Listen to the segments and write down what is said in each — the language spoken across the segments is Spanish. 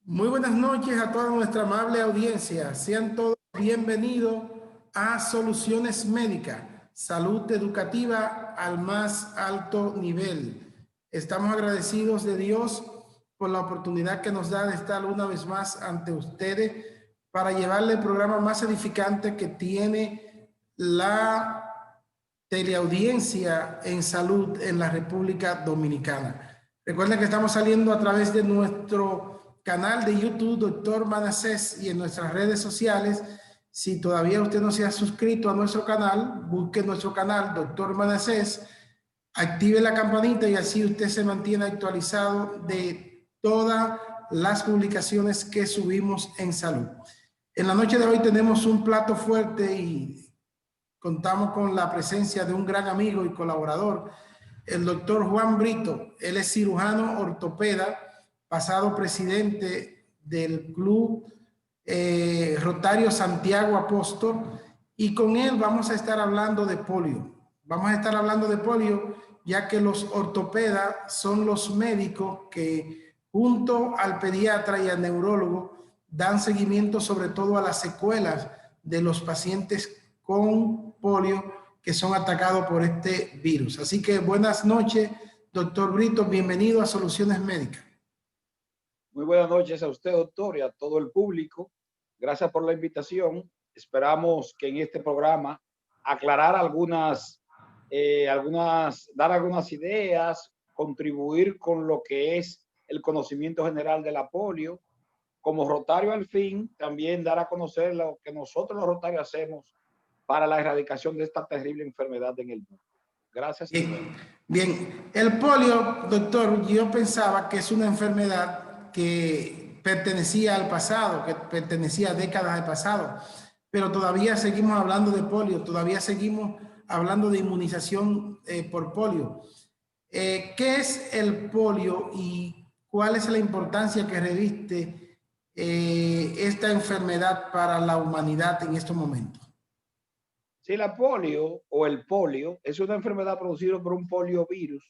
Muy buenas noches a toda nuestra amable audiencia. Sean todos bienvenidos a Soluciones Médicas, salud educativa al más alto nivel. Estamos agradecidos de Dios por la oportunidad que nos da de estar una vez más ante ustedes para llevarle el programa más edificante que tiene la teleaudiencia en salud en la República Dominicana. Recuerden que estamos saliendo a través de nuestro canal de YouTube, Doctor Manassés, y en nuestras redes sociales. Si todavía usted no se ha suscrito a nuestro canal, busque nuestro canal, Doctor Manassés, active la campanita y así usted se mantiene actualizado de todas las publicaciones que subimos en salud. En la noche de hoy tenemos un plato fuerte y contamos con la presencia de un gran amigo y colaborador, el doctor Juan Brito. Él es cirujano ortopeda, pasado presidente del Club Rotario Santiago Apóstol, y con él vamos a estar hablando de polio. Vamos a estar hablando de polio, ya que los ortopedas son los médicos que junto al pediatra y al neurólogo dan seguimiento sobre todo a las secuelas de los pacientes con polio que son atacados por este virus. Así que buenas noches, doctor Brito, bienvenido a Soluciones Médicas. Muy buenas noches a usted, doctor, y a todo el público. Gracias por la invitación. Esperamos que en este programa aclarar dar algunas ideas, contribuir con lo que es el conocimiento general de la polio. Como Rotario al fin, también dar a conocer lo que nosotros los Rotarios hacemos para la erradicación de esta terrible enfermedad en el mundo. Gracias. Bien, el polio, doctor, yo pensaba que es una enfermedad que pertenecía al pasado, que pertenecía a décadas del pasado, pero todavía seguimos hablando de polio, todavía seguimos hablando de inmunización por polio. ¿Qué es el polio y cuál es la importancia que reviste esta enfermedad para la humanidad en estos momentos? Sí, la polio o el polio es una enfermedad producida por un poliovirus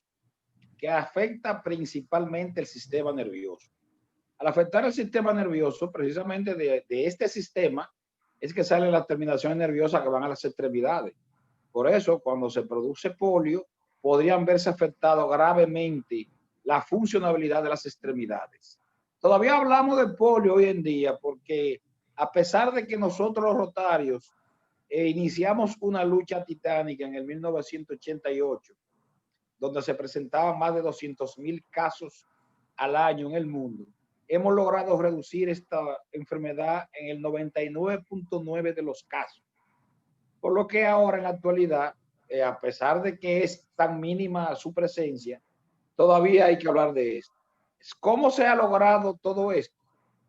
que afecta principalmente el sistema nervioso. Al afectar el sistema nervioso, precisamente de este sistema, es que salen las terminaciones nerviosas que van a las extremidades. Por eso, cuando se produce polio, podrían verse afectado gravemente la funcionabilidad de las extremidades. Todavía hablamos de polio hoy en día porque a pesar de que nosotros los rotarios iniciamos una lucha titánica en el 1988, donde se presentaban más de 200,000 casos al año en el mundo, hemos logrado reducir esta enfermedad en el 99.9% de los casos. Por lo que ahora en la actualidad, a pesar de que es tan mínima su presencia, todavía hay que hablar de esto. ¿Cómo se ha logrado todo esto?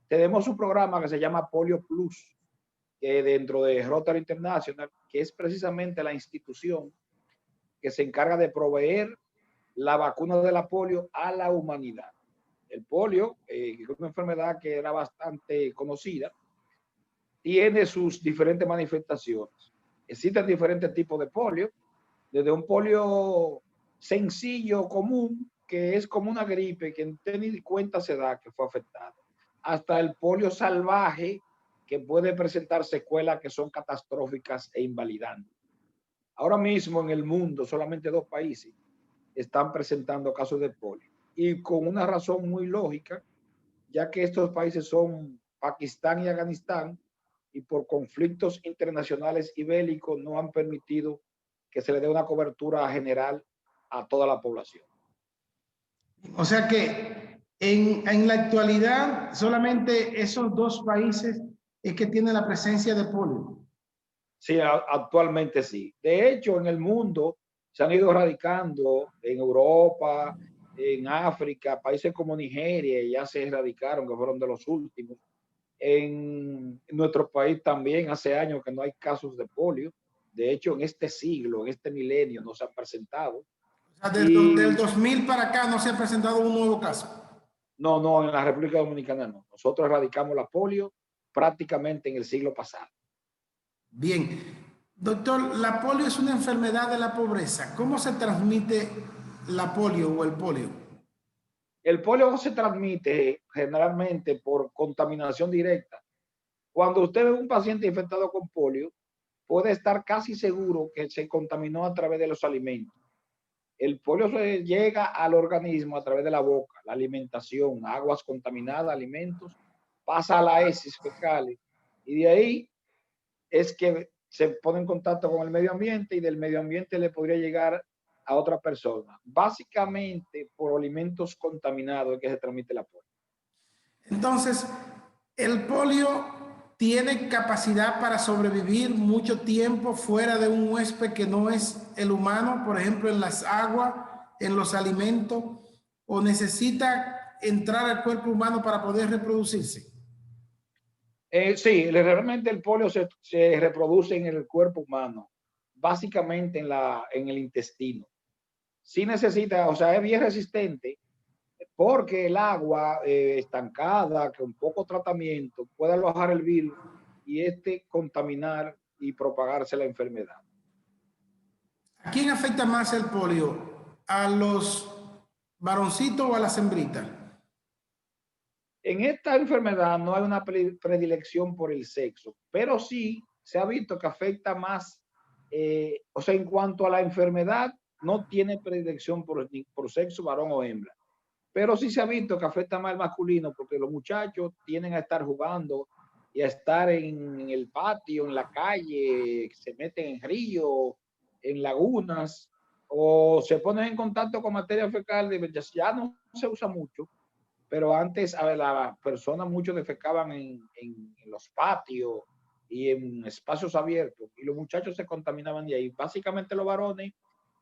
Tenemos un programa que se llama Polio Plus, que dentro de Rotary International, que es precisamente la institución que se encarga de proveer la vacuna de la polio a la humanidad. El polio, que es una enfermedad que era bastante conocida, tiene sus diferentes manifestaciones. Existen diferentes tipos de polio, desde un polio sencillo, común, que es como una gripe, que ni cuenta se da que fue afectado, hasta el polio salvaje, que puede presentar secuelas que son catastróficas e invalidantes. Ahora mismo en el mundo solamente 2 países están presentando casos de polio, y con una razón muy lógica, ya que estos países son Pakistán y Afganistán, y por conflictos internacionales y bélicos no han permitido que se le dé una cobertura general a toda la población. O sea que en la actualidad solamente esos 2 países es que tienen la presencia de polio. Sí, actualmente sí. De hecho, en el mundo se han ido erradicando en Europa, en África, países como Nigeria ya se erradicaron, que fueron de los últimos. En nuestro país también hace años que no hay casos de polio. De hecho, en este siglo, en este milenio, no se han presentado. O sea, del 2000 para acá no se ha presentado un nuevo caso. No, en la República Dominicana no. Nosotros erradicamos la polio prácticamente en el siglo pasado. Bien. Doctor, la polio es una enfermedad de la pobreza. ¿Cómo se transmite la polio o el polio? El polio se transmite generalmente por contaminación directa. Cuando usted ve un paciente infectado con polio, puede estar casi seguro que se contaminó a través de los alimentos. El polio llega al organismo a través de la boca, la alimentación, aguas contaminadas, alimentos, pasa a las heces fecales y de ahí es que se pone en contacto con el medio ambiente y del medio ambiente le podría llegar a otra persona. Básicamente por alimentos contaminados es que se transmite la polio. Entonces, el polio tiene capacidad para sobrevivir mucho tiempo fuera de un huésped que no es el humano, por ejemplo, en las aguas, en los alimentos, o necesita entrar al cuerpo humano para poder reproducirse. Sí, realmente el polio se reproduce en el cuerpo humano, básicamente en el intestino. Sí necesita, o sea, es bien resistente porque el agua estancada, con poco tratamiento, puede alojar el virus y contaminar y propagarse la enfermedad. ¿A quién afecta más el polio? ¿A los varoncitos o a las hembritas? En esta enfermedad no hay una predilección por el sexo, pero sí se ha visto que afecta más, o sea, en cuanto a la enfermedad, no tiene predilección por sexo, varón o hembra. Pero sí se ha visto que afecta más al masculino porque los muchachos tienden a estar jugando y a estar en el patio, en la calle, se meten en ríos, en lagunas, o se ponen en contacto con materia fecal, ya no se usa mucho, pero antes a ver, las personas muchos defecaban en los patios y en espacios abiertos y los muchachos se contaminaban de ahí. Básicamente los varones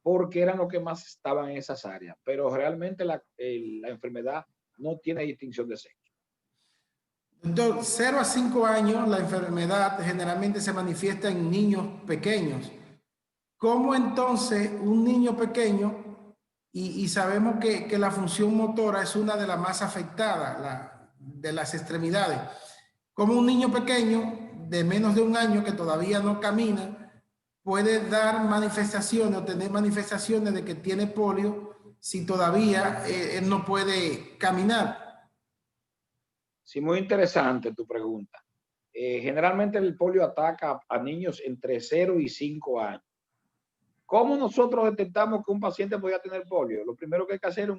porque eran los que más estaban en esas áreas, pero realmente la enfermedad no tiene distinción de sexo. De 0 a 5 años, la enfermedad generalmente se manifiesta en niños pequeños. ¿Cómo entonces un niño pequeño, y sabemos que la función motora es una de las más afectadas, de las extremidades, cómo un niño pequeño de menos de un año que todavía no camina puede dar manifestaciones o tener manifestaciones de que tiene polio si todavía él no puede caminar? Sí, muy interesante tu pregunta. Generalmente el polio ataca a niños entre 0 y 5 años. ¿Cómo nosotros detectamos que un paciente podría tener polio? Lo primero que hay que hacer es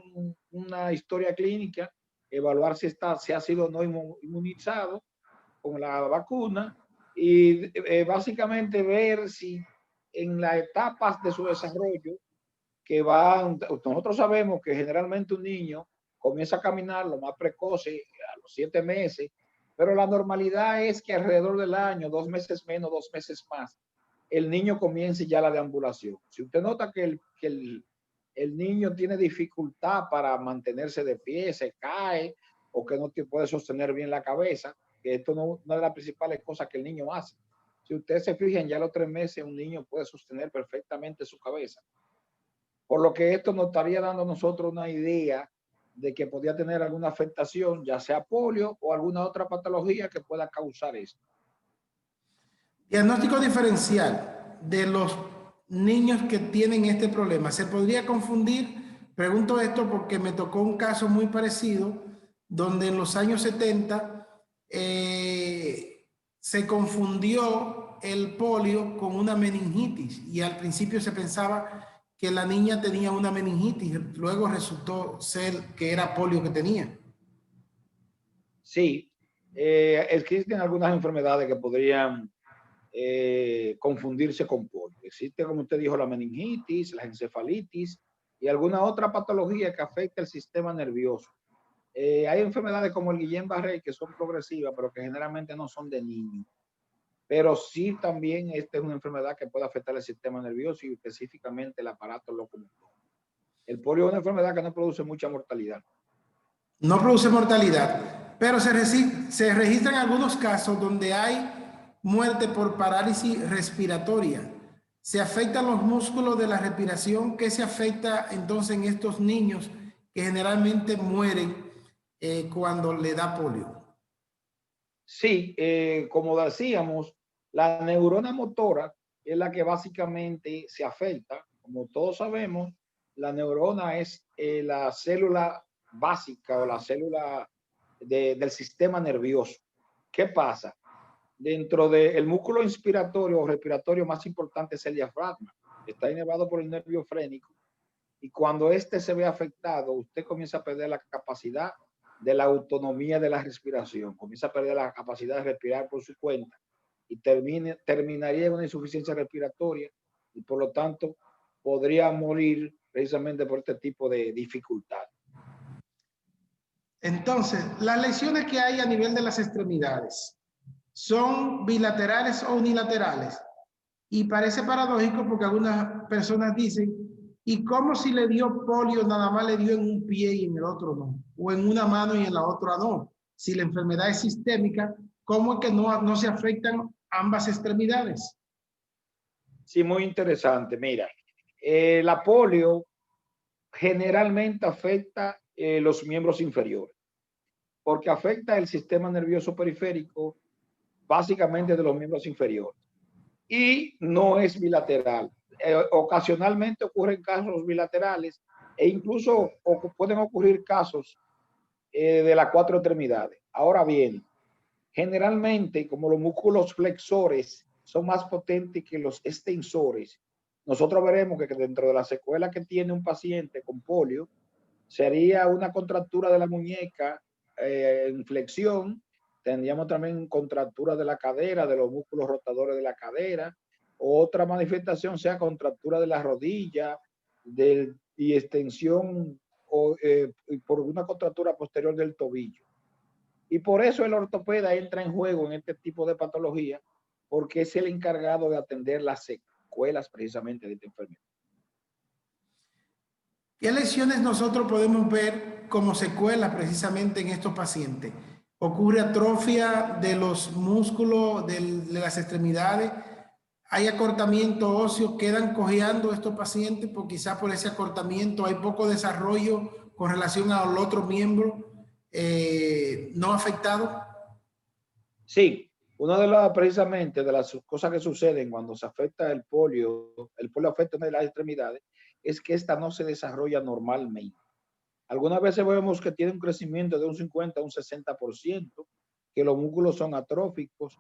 una historia clínica, evaluar si ha sido no inmunizado con la vacuna y básicamente ver si en las etapas de su desarrollo nosotros sabemos que generalmente un niño comienza a caminar lo más precoce a los 7 meses, pero la normalidad es que alrededor del año, 2 meses menos, 2 meses más, el niño comience ya la deambulación. Si usted nota que el niño tiene dificultad para mantenerse de pie, se cae o que no puede sostener bien la cabeza, que esto no es una de las principales cosas que el niño hace. Si usted se fija, ya a los 3 meses un niño puede sostener perfectamente su cabeza. Por lo que esto nos estaría dando a nosotros una idea de que podía tener alguna afectación, ya sea polio o alguna otra patología que pueda causar esto. Diagnóstico diferencial de los niños que tienen este problema. ¿Se podría confundir? Pregunto esto porque me tocó un caso muy parecido donde en los años 70 se confundió el polio con una meningitis y al principio se pensaba que la niña tenía una meningitis, luego resultó ser que era polio que tenía. Sí, existen algunas enfermedades que podrían confundirse con polio. Existe, como usted dijo, la meningitis, la encefalitis y alguna otra patología que afecta el sistema nervioso. Hay enfermedades como el Guillain-Barré que son progresivas, pero que generalmente no son de niños. Pero sí también esta es una enfermedad que puede afectar el sistema nervioso y específicamente el aparato locomotor. El polio es una enfermedad que no produce mucha mortalidad. No produce mortalidad, pero se registran algunos casos donde hay muerte por parálisis respiratoria. Se afectan los músculos de la respiración. ¿Qué se afecta entonces en estos niños que generalmente mueren cuando le da polio? Sí, como decíamos, la neurona motora es la que básicamente se afecta. Como todos sabemos, la neurona es la célula básica o la célula del sistema nervioso. ¿Qué pasa? Dentro del músculo inspiratorio o respiratorio más importante es el diafragma. Está inervado por el nervio frénico y cuando este se ve afectado, usted comienza a perder la capacidad de la autonomía de la respiración, comienza a perder la capacidad de respirar por su cuenta y terminaría en una insuficiencia respiratoria y por lo tanto podría morir precisamente por este tipo de dificultad. Entonces, las lesiones que hay a nivel de las extremidades son bilaterales o unilaterales. Y parece paradójico porque algunas personas dicen, ¿y cómo si le dio polio nada más le dio en un pie y en el otro no? O en una mano y en la otra no. Si la enfermedad es sistémica, ¿cómo es que no se afectan ambas extremidades? Sí, muy interesante. Mira, la polio generalmente afecta los miembros inferiores, porque afecta el sistema nervioso periférico, básicamente de los miembros inferiores. Y no es bilateral. Ocasionalmente ocurren casos bilaterales e incluso pueden ocurrir casos de las 4 extremidades. Ahora bien, generalmente, como los músculos flexores son más potentes que los extensores, nosotros veremos que dentro de la secuela que tiene un paciente con polio, sería una contractura de la muñeca en flexión, tendríamos también contractura de la cadera, de los músculos rotadores de la cadera, otra manifestación sea contractura de la rodilla y extensión por una contractura posterior del tobillo. Y por eso el ortopeda entra en juego en este tipo de patología, porque es el encargado de atender las secuelas precisamente de esta enfermedad. ¿Qué lesiones nosotros podemos ver como secuelas precisamente en estos pacientes? ¿Ocurre atrofia de los músculos de las extremidades? ¿Hay acortamiento óseo? ¿Quedan cojeando estos pacientes? Porque quizás por ese acortamiento hay poco desarrollo con relación al otro miembro no afectado. Sí, una de las precisamente de las cosas que suceden cuando se afecta el polio afecta una de las extremidades, es que esta no se desarrolla normalmente. Algunas veces vemos que tiene un crecimiento de un 50 a un 60%, que los músculos son atróficos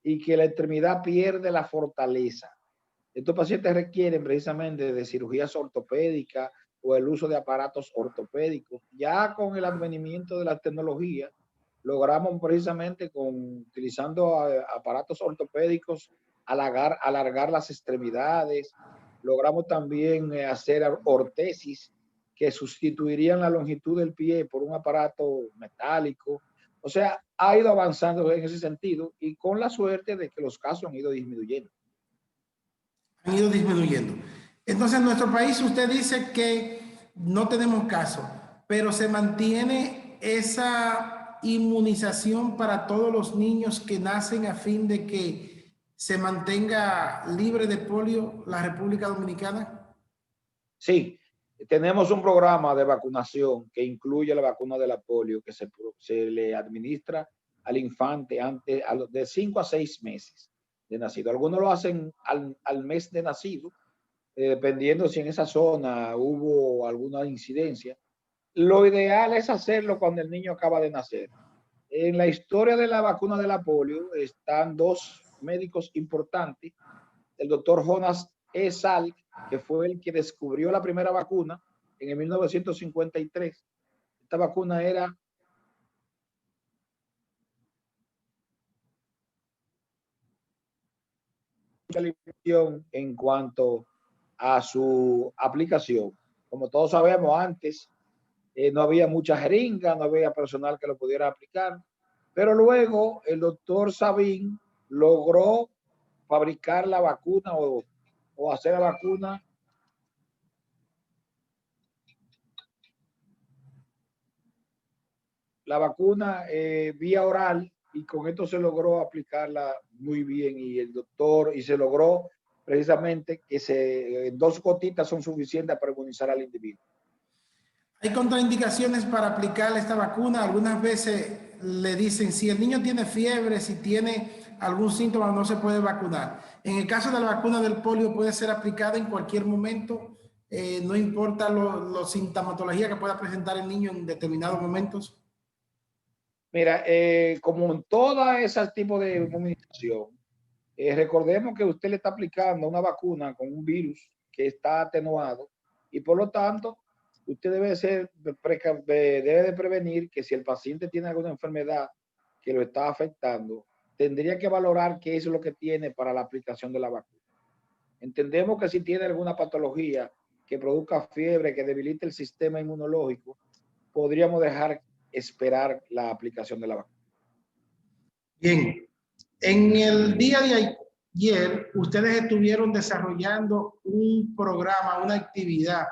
y que la extremidad pierde la fortaleza. Estos pacientes requieren precisamente de cirugías ortopédicas o el uso de aparatos ortopédicos. Ya con el advenimiento de la tecnología, logramos precisamente utilizando aparatos ortopédicos alargar las extremidades. Logramos también hacer ortesis que sustituirían la longitud del pie por un aparato metálico. O sea, ha ido avanzando en ese sentido y con la suerte de que los casos han ido disminuyendo. Han ido disminuyendo. Entonces, en nuestro país usted dice que no tenemos caso, pero se mantiene esa inmunización para todos los niños que nacen a fin de que se mantenga libre de polio la República Dominicana. Sí, tenemos un programa de vacunación que incluye la vacuna de la polio que se le administra al infante de 5 a 6 meses de nacido. Algunos lo hacen al mes de nacido, dependiendo si en esa zona hubo alguna incidencia. Lo ideal es hacerlo cuando el niño acaba de nacer. En la historia de la vacuna de la polio están 2 médicos importantes, el doctor Jonas E. Salk, que fue el que descubrió la primera vacuna en el 1953. Esta vacuna era mucha limitación en cuanto a su aplicación. Como todos sabemos, antes no había mucha jeringa, no había personal que lo pudiera aplicar, pero luego el doctor Sabin logró fabricar la vacuna o hacer la vacuna vía oral, y con esto se logró aplicarla muy bien y se logró precisamente que 2 gotitas son suficientes para inmunizar al individuo. Hay contraindicaciones para aplicar esta vacuna. Algunas veces le dicen si el niño tiene fiebre, si tiene algún síntoma, no se puede vacunar. En el caso de la vacuna del polio, puede ser aplicada en cualquier momento no importa la sintomatología que pueda presentar el niño en determinados momentos? Mira, como en todas esas tipos de inmunización, recordemos que usted le está aplicando una vacuna con un virus que está atenuado y por lo tanto usted debe de prevenir que si el paciente tiene alguna enfermedad que lo está afectando, tendría que valorar qué es lo que tiene para la aplicación de la vacuna. Entendemos que si tiene alguna patología que produzca fiebre, que debilite el sistema inmunológico, podríamos dejar esperar la aplicación de la vacuna. Bien, en el día de ayer, ustedes estuvieron desarrollando un programa, una actividad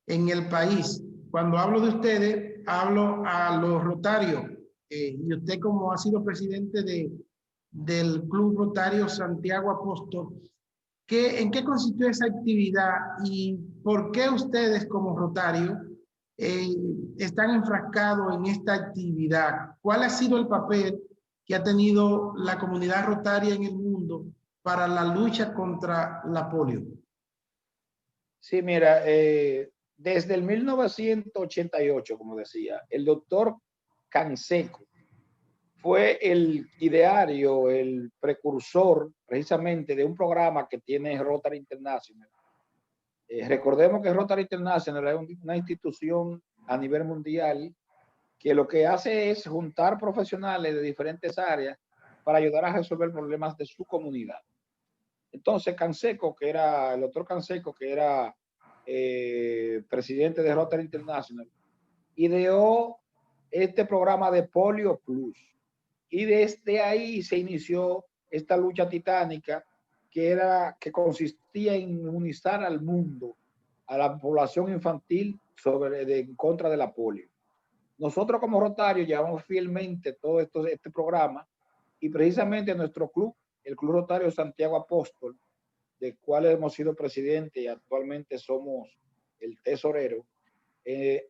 en el país. Cuando hablo de ustedes, hablo a los rotarios. Y usted, como ha sido presidente del Club Rotario Santiago Apóstol, ¿en qué consistió esa actividad y por qué ustedes como Rotario eh, están enfrascados en esta actividad? ¿Cuál ha sido el papel que ha tenido la comunidad rotaria en el mundo para la lucha contra la polio? Sí, mira, desde el 1988, como decía, el doctor Canseco fue el ideario, el precursor precisamente de un programa que tiene Rotary International. Recordemos que Rotary International es una institución a nivel mundial que lo que hace es juntar profesionales de diferentes áreas para ayudar a resolver problemas de su comunidad. Entonces, Canseco, que era el doctor Canseco, que era presidente de Rotary International, ideó este programa de Polio Plus. Y desde ahí se inició esta lucha titánica que consistía en inmunizar al mundo, a la población infantil en contra de la polio. Nosotros como Rotario llevamos fielmente todo este programa y precisamente nuestro club, el Club Rotario Santiago Apóstol, del cual hemos sido presidente y actualmente somos el tesorero,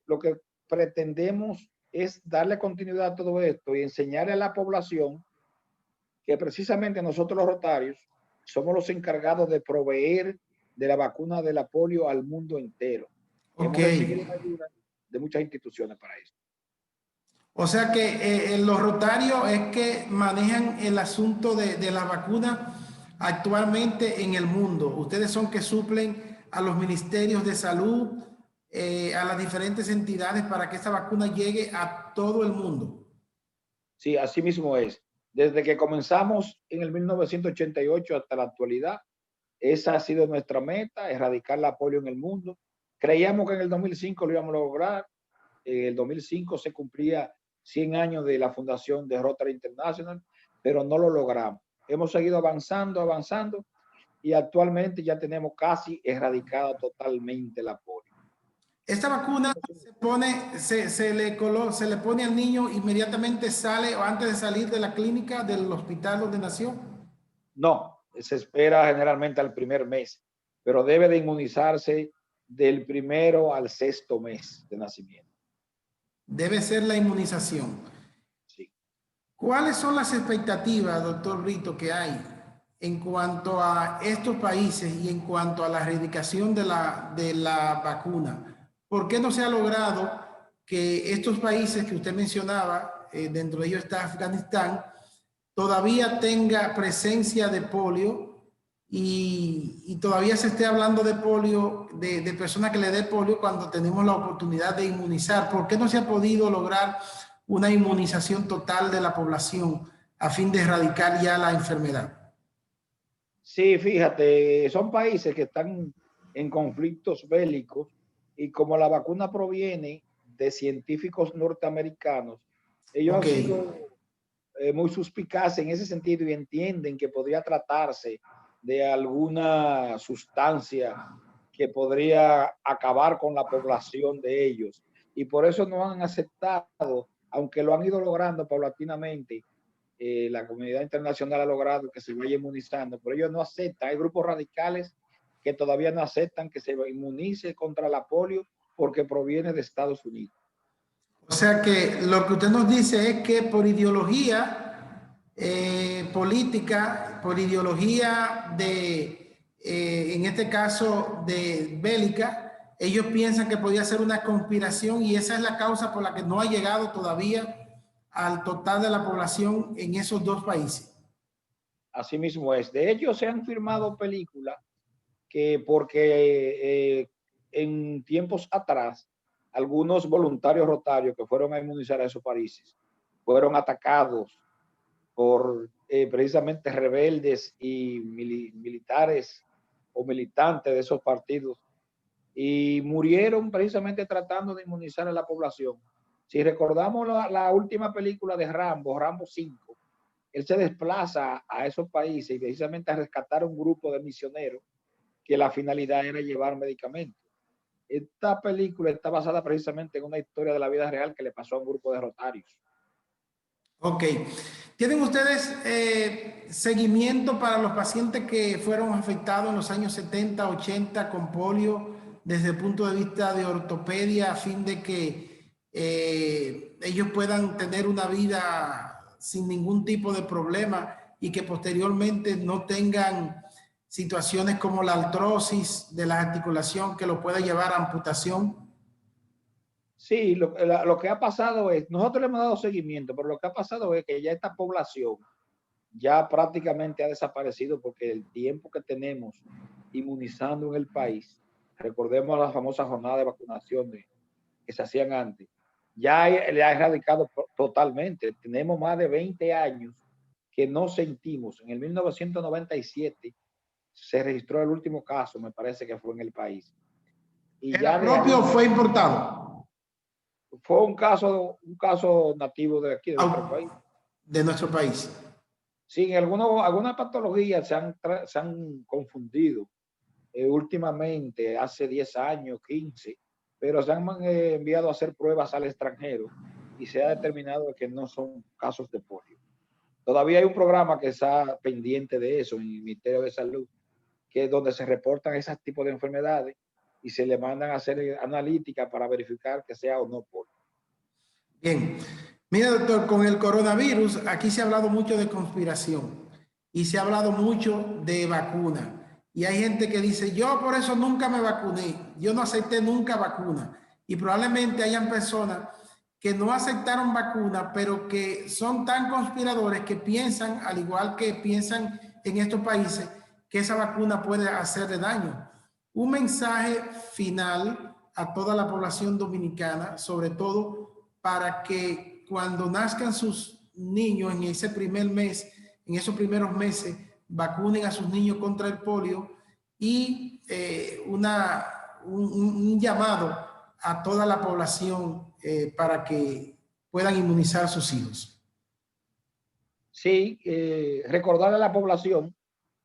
lo que pretendemos es darle continuidad a todo esto y enseñarle a la población que precisamente nosotros los rotarios somos los encargados de proveer de la vacuna de la polio al mundo entero. Okay. Hemos recibido ayuda de muchas instituciones para eso. O sea que los rotarios es que manejan el asunto de la vacuna actualmente en el mundo. Ustedes son que suplen a los ministerios de salud, a las diferentes entidades para que esta vacuna llegue a todo el mundo. Sí, así mismo es. Desde que comenzamos en el 1988 hasta la actualidad, esa ha sido nuestra meta, erradicar la polio en el mundo. Creíamos que en el 2005 lo íbamos a lograr. En el 2005 se cumplía 100 años de la fundación de Rotary International, pero no lo logramos. Hemos seguido avanzando y actualmente ya tenemos casi erradicada totalmente la polio. Esta vacuna se le pone al niño inmediatamente sale o antes de salir de la clínica del hospital donde nació. No, se espera generalmente al primer mes, pero debe de inmunizarse del 1º al 6º mes de nacimiento. Debe ser la inmunización. Sí. ¿Cuáles son las expectativas, doctor Brito, que hay en cuanto a estos países y en cuanto a la erradicación de la vacuna? ¿Por qué no se ha logrado que estos países que usted mencionaba, dentro de ellos está Afganistán, todavía tenga presencia de polio y todavía se esté hablando de polio, de personas que le dé polio cuando tenemos la oportunidad de inmunizar? ¿Por qué no se ha podido lograr una inmunización total de la población a fin de erradicar ya la enfermedad? Sí, fíjate, son países que están en conflictos bélicos y como la vacuna proviene de científicos norteamericanos, ellos han sido muy suspicaces en ese sentido y entienden que podría tratarse de alguna sustancia que podría acabar con la población de ellos. Y por eso no han aceptado, aunque lo han ido logrando paulatinamente, la comunidad internacional ha logrado que se vaya inmunizando, pero ellos no aceptan. Hay grupos radicales que todavía no aceptan que se inmunice contra la polio porque proviene de Estados Unidos. O sea que lo que usted nos dice es que por ideología política, por ideología en este caso de bélica, ellos piensan que podía ser una conspiración y esa es la causa por la que no ha llegado todavía al total de la población en esos dos países. Así mismo es. De hecho, se han firmado películas que porque en tiempos atrás, algunos voluntarios rotarios que fueron a inmunizar a esos países fueron atacados por precisamente rebeldes y militares o militantes de esos partidos y murieron precisamente tratando de inmunizar a la población. Si recordamos la última película de Rambo, Rambo 5, él se desplaza a esos países y precisamente a rescatar a un grupo de misioneros que la finalidad era llevar medicamentos. Esta película está basada precisamente en una historia de la vida real que le pasó a un grupo de rotarios. Ok. ¿Tienen ustedes seguimiento para los pacientes que fueron afectados en los años 70, 80 con polio desde el punto de vista de ortopedia a fin de que ellos puedan tener una vida sin ningún tipo de problema y que posteriormente no tengan situaciones como la artrosis de la articulación que lo pueda llevar a amputación? Sí, lo que ha pasado es, nosotros le hemos dado seguimiento, pero lo que ha pasado es que ya esta población ya prácticamente ha desaparecido porque el tiempo que tenemos inmunizando en el país, recordemos las famosas jornadas de vacunación que se hacían antes, ya le ha erradicado totalmente. Tenemos más de 20 años que no sentimos. En el 1997 se registró el último caso, me parece que fue en el país. Y ¿Era propio o fue importado? Fue un caso nativo de aquí, de nuestro país. De nuestro país. Sí, en algunas patologías se han confundido últimamente, hace 10 años, 15, pero se han enviado a hacer pruebas al extranjero y se ha determinado que no son casos de polio. Todavía hay un programa que está pendiente de eso en el Ministerio de Salud, que es donde se reportan esos tipos de enfermedades y se le mandan a hacer analítica para verificar que sea o no polio. Bien. Mira, doctor, con el coronavirus, aquí se ha hablado mucho de conspiración y se ha hablado mucho de vacuna. Y hay gente que dice, yo por eso nunca me vacuné, yo no acepté nunca vacuna. Y probablemente hayan personas que no aceptaron vacuna, pero que son tan conspiradores que piensan, al igual que piensan en estos países, que esa vacuna puede hacerle daño. Un mensaje final a toda la población dominicana, sobre todo para que cuando nazcan sus niños en ese primer mes, en esos primeros meses, vacunen a sus niños contra el polio y un llamado a toda la población para que puedan inmunizar a sus hijos. Sí, recordarle a la población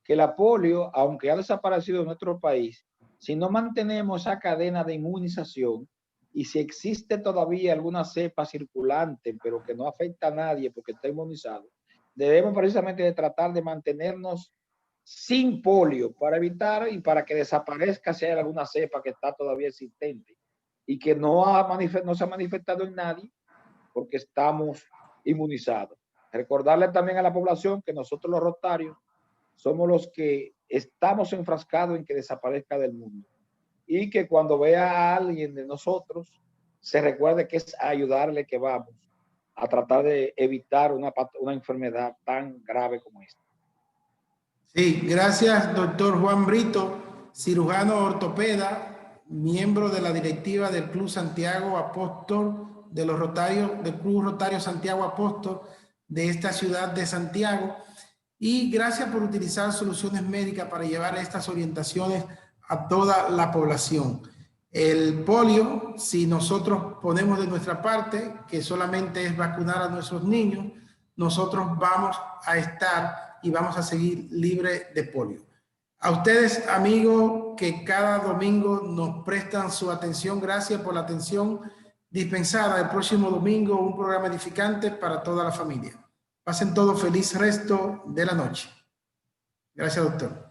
que la polio, aunque ha desaparecido en nuestro país, si no mantenemos esa cadena de inmunización y si existe todavía alguna cepa circulante, pero que no afecta a nadie porque está inmunizado, debemos precisamente de tratar de mantenernos sin polio para evitar y para que desaparezca si hay alguna cepa que está todavía existente y que no se ha manifestado en nadie porque estamos inmunizados. Recordarle también a la población que nosotros los rotarios somos los que estamos enfrascados en que desaparezca del mundo y que cuando vea a alguien de nosotros se recuerde que es a ayudarle que vamos a tratar de evitar una enfermedad tan grave como esta. Sí, gracias, doctor Juan Brito, cirujano ortopeda, miembro de la directiva del Club Santiago Apóstol, de los Rotarios, del Club Rotario Santiago Apóstol de esta ciudad de Santiago. Y gracias por utilizar soluciones médicas para llevar estas orientaciones a toda la población. El polio, si nosotros ponemos de nuestra parte, que solamente es vacunar a nuestros niños, nosotros vamos a estar y vamos a seguir libres de polio. A ustedes, amigos, que cada domingo nos prestan su atención, gracias por la atención dispensada. El próximo domingo, un programa edificante para toda la familia. Pasen todo feliz resto de la noche. Gracias, doctor.